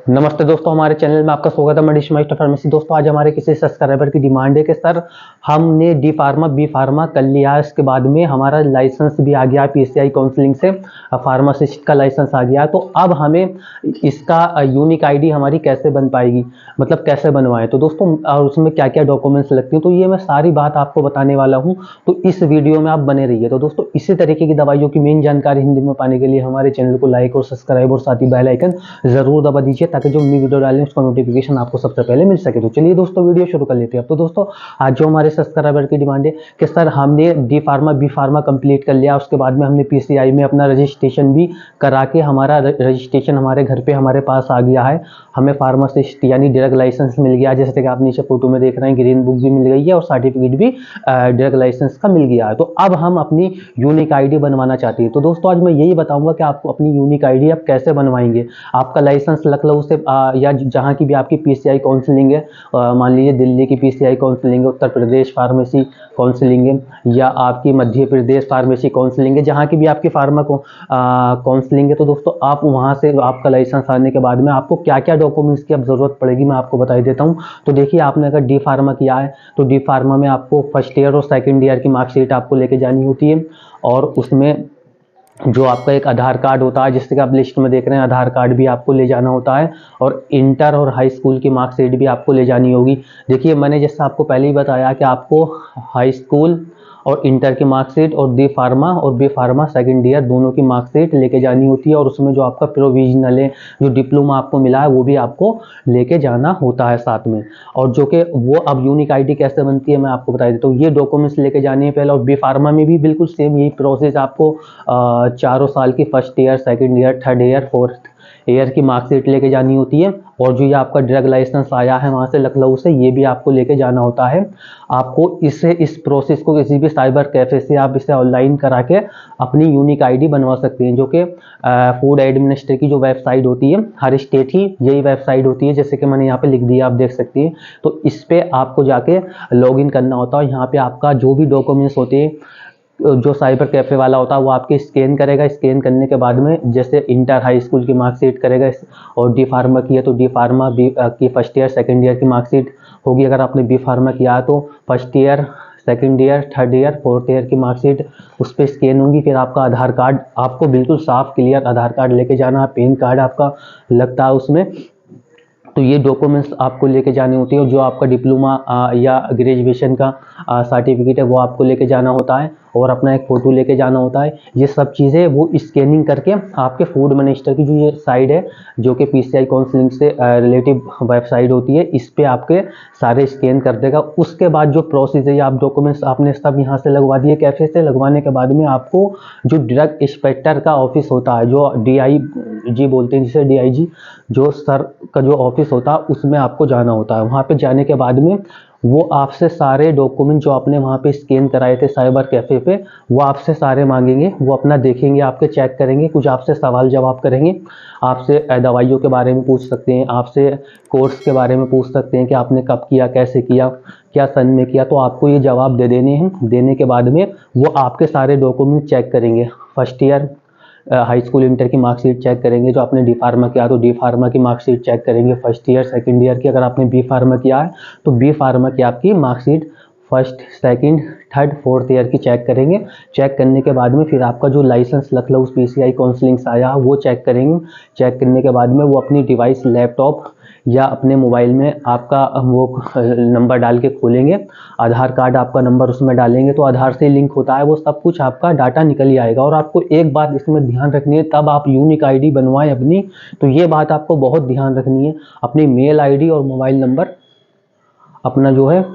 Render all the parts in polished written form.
नमस्ते दोस्तों, हमारे चैनल में आपका स्वागत है। मैं डिशमाइस्टर फार्मेसी। दोस्तों, आज हमारे किसी सब्सक्राइबर की डिमांड है कि सर हमने डी फार्मा बी फार्मा कर लिया, इसके बाद में हमारा लाइसेंस भी आ गया है पीसीआई काउंसलिंग से, फार्मासिस्ट का लाइसेंस आ गया है, तो अब हमें इसका यूनिक आईडी हमारी कैसे बन पाएगी, मतलब कैसे बनवाएं। तो दोस्तों, और उसमें क्या क्या डॉक्यूमेंट्स लगती हैं, तो ये मैं सारी बात आपको बताने वाला हूँ, तो इस वीडियो में आप बने रहिए। तो दोस्तों, इसी तरीके की दवाइयों की मेन जानकारी हिंदी में पाने के लिए हमारे चैनल को लाइक और सब्सक्राइब और साथ ही बेल आइकन जरूर दबा दीजिए, ताकि जो नई वीडियो डालें उसका नोटिफिकेशन आपको सबसे पहले मिल सके। तो चलिए दोस्तों, वीडियो शुरू कर लेते हैं। अब तो दोस्तों, आज जो हमारे सब्सक्राइबर की डिमांड है कि सर हमने D pharma B pharma complete कर लिया, उसके बाद में हमने पीसीआई में अपना रजिस्ट्रेशन भी करा के हमारा रजिस्ट्रेशन हमारे घर पे हमारे पास आ गया है, हमें फार्मासिस्ट यानी ड्रग लाइसेंस मिल गया, जैसे कि आप नीचे फोटो में देख रहे हैं, ग्रीन बुक भी मिल गई है और सर्टिफिकेट भी ड्रग लाइसेंस का मिल गया है। तो अब हम अपनी यूनिक आईडी बनवाना चाहते हैं। तो दोस्तों, आज मैं यही बताऊंगा कि आपको अपनी यूनिक आईडी आप कैसे बनवाएंगे। आपका लाइसेंस लखनऊ से या जहाँ की भी आपकी पीसीआई काउंसलिंग है, मान लीजिए दिल्ली की पीसीआई काउंसलिंग है, उत्तर प्रदेश फार्मेसी काउंसलिंग है, या आपकी मध्य प्रदेश फार्मेसी काउंसलिंग है, जहाँ की भी आपकी फार्मा काउंसलिंग है, तो दोस्तों आप वहाँ से आपका लाइसेंस आने के बाद में आपको क्या क्या डॉक्यूमेंट्स की अब जरूरत पड़ेगी मैं आपको बता देता हूँ। तो देखिए, आपने अगर डी फार्मा किया है तो डी फार्मा में आपको फर्स्ट ईयर और सेकेंड ईयर की मार्कशीट आपको लेके जानी होती है, और उसमें जो आपका एक आधार कार्ड होता है, जिससे कि आप लिस्ट में देख रहे हैं, आधार कार्ड भी आपको ले जाना होता है, और इंटर और हाई स्कूल की मार्कशीट भी आपको ले जानी होगी। देखिए, मैंने जैसा आपको पहले ही बताया कि आपको हाई स्कूल और इंटर की मार्कशीट और डी फार्मा और बी फार्मा सेकेंड ईयर दोनों की मार्कशीट लेके जानी होती है, और उसमें जो आपका प्रोविजनल है, जो डिप्लोमा आपको मिला है, वो भी आपको लेके जाना होता है साथ में। और जो कि वो अब यूनिक आईडी कैसे बनती है मैं आपको बता देता हूँ। ये डॉक्यूमेंट्स लेके जाने हैं पहले, और बी फार्मा में भी बिल्कुल सेम यही प्रोसेस आपको चारों साल की first year, second year, third year, fourth year की मार्कशीट लेके जानी होती है, और जो ये आपका ड्रग लाइसेंस आया है वहाँ से लखनऊ से, ये भी आपको लेके जाना होता है। आपको इस प्रोसेस को किसी भी साइबर कैफे से आप इसे ऑनलाइन करा के अपनी यूनिक आईडी बनवा सकते हैं, जो कि फूड एडमिनिस्ट्रेटर की जो वेबसाइट होती है, हर स्टेट की यही वेबसाइट होती है, जैसे कि मैंने यहाँ पे लिख दिया, आप देख सकते हैं। तो इस पे आपको जाके लॉगिन करना होता है। यहाँ पे आपका जो भी डॉक्यूमेंट्स होते हैं, जो साइबर कैफे वाला होता है वो आपके स्कैन करेगा, स्कैन करने के बाद में जैसे इंटर हाई स्कूल की मार्कशीट करेगा, और डी फार्मा की है तो डी फार्मा बी की फर्स्ट ईयर सेकेंड ईयर की मार्कशीट होगी। अगर आपने बी फार्मा किया है तो first year, second year, third year, fourth year की मार्कशीट उस पर स्कैन होंगी। फिर आपका आधार कार्ड, आपको बिल्कुल साफ क्लियर आधार कार्ड लेके जाना है, पैन कार्ड आपका लगता है उसमें। तो ये डॉक्यूमेंट्स आपको लेके जाने होते हैं, और जो आपका डिप्लोमा या ग्रेजुएशन का सर्टिफिकेट है वो आपको लेके जाना होता है, और अपना एक फ़ोटो लेके जाना होता है। ये सब चीज़ें वो स्कैनिंग करके आपके फूड मिनिस्टर की जो ये साइट है, जो कि पीसीआई काउंसलिंग से रिलेटिव वेबसाइट होती है, इस पे आपके सारे स्कैन कर देगा। उसके बाद जो प्रोसेस है, आप डॉक्यूमेंट्स आपने सब यहाँ से लगवा दिए कैफे से, लगवाने के बाद में आपको जो ड्रग इंस्पेक्टर का ऑफिस होता है, जो DIG बोलते हैं जिसे, DIG जो सर का जो ऑफिस होता है, उसमें आपको जाना होता है। वहाँ पे जाने के बाद में वो आपसे सारे डॉक्यूमेंट जो आपने वहाँ पे स्कैन कराए थे साइबर कैफे पे, वो आपसे सारे मांगेंगे। वो अपना देखेंगे, आपके चेक करेंगे, कुछ आपसे सवाल जवाब करेंगे, आपसे दवाइयों के बारे में पूछ सकते हैं, आपसे कोर्स के बारे में पूछ सकते हैं कि आपने कब किया, कैसे किया, क्या सन में किया। तो आपको ये जवाब दे देने हैं। देने के बाद में वो आपके सारे डॉक्यूमेंट चेक करेंगे। First year, high school, inter की मार्कशीट चेक करेंगे। जो आपने डी फार्मा किया तो डी फार्मा की मार्कशीट चेक करेंगे, फर्स्ट ईयर, सेकंड ईयर की। अगर आपने बी फार्मा किया है तो बी फार्मा की आपकी marksheet first, second, third, fourth year की चेक करेंगे। चेक करने के बाद में फिर आपका जो लाइसेंस लखनऊ पीसीआई काउंसलिंग से आया वो चेक करेंगे। चेक करने के बाद में वो अपनी डिवाइस, लैपटॉप या अपने मोबाइल में आपका वो नंबर डाल के खोलेंगे, आधार कार्ड आपका नंबर उसमें डालेंगे, तो आधार से लिंक होता है, वो सब कुछ आपका डाटा निकल ही आएगा। और आपको एक बात इसमें ध्यान रखनी है, तब आप यूनिक आईडी बनवाएं अपनी, तो ये बात आपको बहुत ध्यान रखनी है। अपनी मेल आईडी और मोबाइल नंबर अपना जो है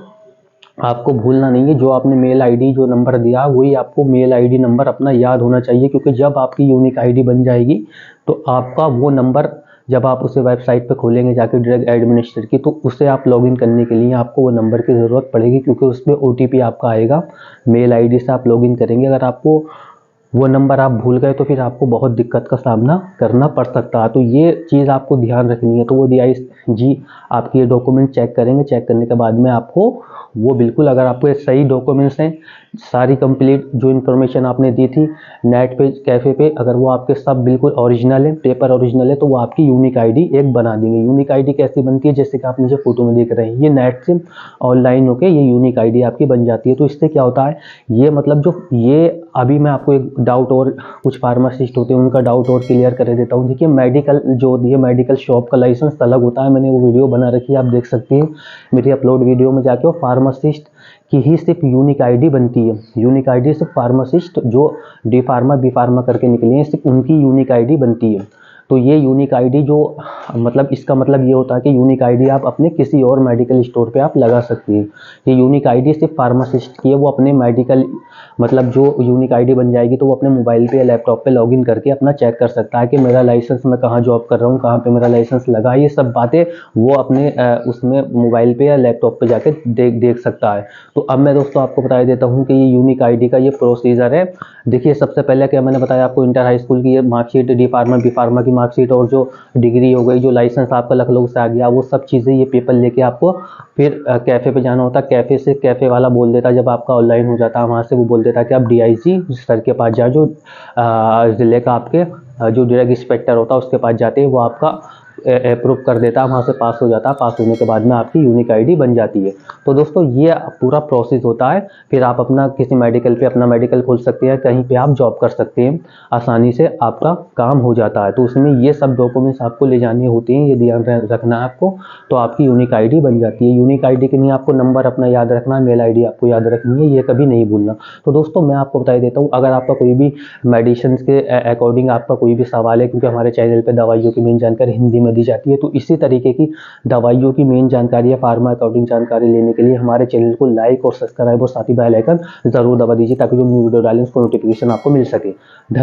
आपको भूलना नहीं है। जो आपने मेल आईडी जो नंबर दिया वही आपको मेल आईडी नंबर अपना याद होना चाहिए, क्योंकि जब आपकी यूनिक आईडी बन जाएगी तो आपका वो नंबर, जब आप उसे वेबसाइट पे खोलेंगे जाके ड्रग एडमिनिस्ट्रेटर की, तो उसे आप लॉगिन करने के लिए आपको वो नंबर की ज़रूरत पड़ेगी, क्योंकि उसमें OTP आपका आएगा। मेल आईडी से आप लॉगिन करेंगे। अगर आपको वो नंबर आप भूल गए तो फिर आपको बहुत दिक्कत का सामना करना पड़ सकता है। तो ये चीज़ आपको ध्यान रखनी है। तो वो DIG आपके ये डॉक्यूमेंट चेक करेंगे, चेक करने के बाद में आपको वो बिल्कुल, अगर आपको ये सही डॉक्यूमेंट्स हैं, सारी कंप्लीट जो इन्फॉर्मेशन आपने दी थी नेट पे कैफ़े पे, अगर वो आपके सब बिल्कुल ओरिजिनल है, पेपर ओरिजिनल है, तो वो आपकी यूनिक आईडी एक बना देंगे। यूनिक आईडी कैसी बनती है, जैसे कि आप नीचे फोटो में देख रहे हैं, ये नेट से ऑनलाइन होके ये यूनिक आईडी आपकी बन जाती है। तो इससे क्या होता है, ये मतलब जो ये अभी मैं आपको एक डाउट और कुछ फार्मासिस्ट होते हैं उनका डाउट और क्लियर कर देता हूँ। देखिए मेडिकल जो होती है, मेडिकल शॉप का लाइसेंस अलग होता है, मैंने वो वीडियो बना रखी है, आप देख सकते हैं मेरी अपलोड वीडियो में जाके। वो फार्मासिस्ट की ही सिर्फ यूनिक आईडी बनती है। यूनिक आईडी सिर्फ फार्मासिस्ट जो डी फार्मा बी फार्मा करके निकले हैं, सिर्फ उनकी यूनिक आईडी बनती है। तो ये यूनिक आईडी जो मतलब इसका मतलब ये होता है कि यूनिक आईडी आप अपने किसी और मेडिकल स्टोर पे आप लगा सकते हैं। ये यूनिक आईडी सिर्फ फार्मासिस्ट की है, वो अपने मेडिकल मतलब जो यूनिक आईडी बन जाएगी तो वो अपने मोबाइल पे या लैपटॉप पे लॉगिन करके अपना चेक कर सकता है कि मेरा लाइसेंस, मैं कहाँ जॉब कर रहा हूँ, कहाँ पे मेरा लाइसेंस लगा है, ये सब बातें वो अपने उसमें मोबाइल पे या लैपटॉप पे जाके देख सकता है। तो अब मैं दोस्तों आपको बता देता हूँ कि ये यूनिक आईडी का ये प्रोसीजर है। देखिए सबसे पहले क्या मैंने बताया आपको, इंटर हाई स्कूल की ये marksheet, D pharma B pharma की मार्कशीट, और जो डिग्री हो गई, जो लाइसेंस आपका लखनऊ से आ गया, वो सब चीज़ें, ये पेपर लेके आपको फिर कैफ़े पे जाना होता है। कैफ़े से कैफ़े वाला बोल देता है, जब आपका ऑनलाइन हो जाता है वहाँ से वो बोल देता है कि आप DIG सर के पास जाओ, जो ज़िले का आपके जो ड्रग इंस्पेक्टर होता है उसके पास जाते हैं, वो आपका अप्रूव कर देता है, वहाँ से पास हो जाता है। पास होने के बाद में आपकी यूनिक आईडी बन जाती है। तो दोस्तों ये पूरा प्रोसेस होता है। फिर आप अपना किसी मेडिकल पे अपना मेडिकल खोल सकते हैं, कहीं पे आप जॉब कर सकते हैं, आसानी से आपका काम हो जाता है। तो उसमें ये सब डॉक्यूमेंट्स आपको ले जाने होते हैं, ये ध्यान रखना है आपको। तो आपकी यूनिक आईडी बन जाती है। यूनिक आईडी के लिए आपको नंबर अपना याद रखना है, मेल आईडी आपको याद रखनी है, ये कभी नहीं भूलना। तो दोस्तों मैं आपको बता देता हूँ, अगर आपका कोई भी मेडिसिन के अकॉर्डिंग आपका कोई भी सवाल है, क्योंकि हमारे चैनल पे दवाइयों की मेन जानकारी हिंदी में दी जाती है, तो इसी तरीके की दवाइयों की मेन जानकारी या फार्मा अकॉर्डिंग जानकारी लेने के लिए हमारे चैनल को लाइक और सब्सक्राइब और साथ ही बेल आइकन जरूर दबा दीजिए, ताकि जो न्यू वीडियो डालें उसको नोटिफिकेशन आपको मिल सके।